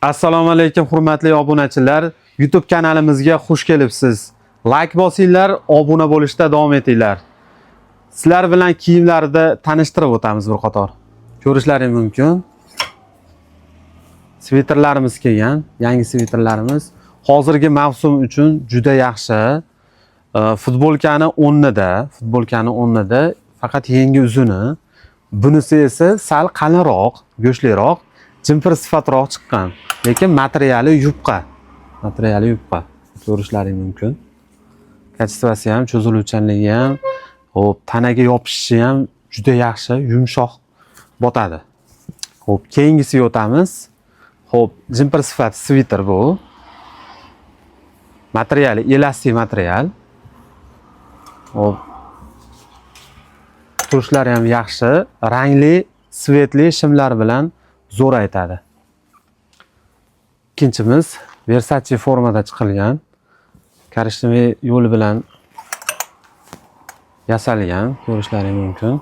Assalomu alaykum hurmatli obunachilar. YouTube kanalimizga xush kelibsiz. Like bosinglar, obuna bo'lishda davom etinglar. Sizlar bilan kiyimlarni tanishtirib o'tamiz bir qator. Ko'rishlaringiz mumkin. Sviterlarimiz kelgan, yangi sviterlarimiz. Hozirgi mavsum uchun juda yaxshi. Futbolkani o'rnida, faqat yengi uzuni. Bunisi esa sal qalinroq, go'shtliroq, jimpir sifatroq chiqqan. Lekin materiali yupqa. Ko'rishlaringiz mumkin. Kachestvasi ham, cho'ziluvchanligi ham, hop, tanaga yopishishi ham juda yaxshi, yumshoq botadi. Hop, keyingisiga o'tamiz. Hop, jimpir sifat sviter bu. Materiali elastik material. Hop. Turishlari ham yaxshi, rangli, svetli shimlar bilan zo'r aytadi. Ikkinchimiz Versace formada chiqilgan. Korishnoy yo'li bilan yasalgan, ko'rishlaringiz mumkin.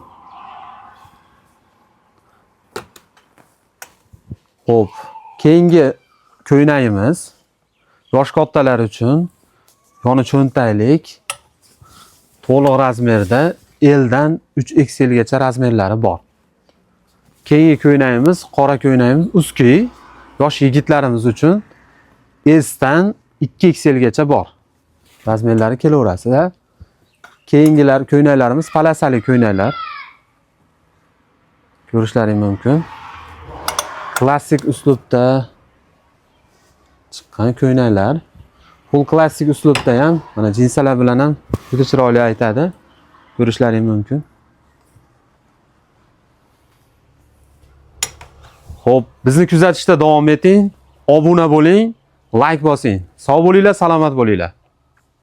Hop, keyingi ko'ynagimiz yosh kattalar uchun yoni cho'ntaklik, to'liq razmerda L dan 3XL gacha razmerlari bor. Keyingi ko'ynagimiz qora ko'ynagimiz uzki, yosh yigitlarimiz uchun S dan 2XL gacha bor. Razmerlari kelaveradi. Keyingilar ko'ynaklarimiz palasali ko'ynaklar. Ko'rishlaringiz mumkin. Klassik uslubda chiqqan ko'ynaklar. Bu klassik uslubda ham mana jinsalar bilan ham juda chiroyli aytadi. Ko'rishlaringiz mumkin. Xo'p, bizni kuzatishda davom eting, obuna bo'ling, like bosing. Sog' bo'linglar, salomat bo'linglar.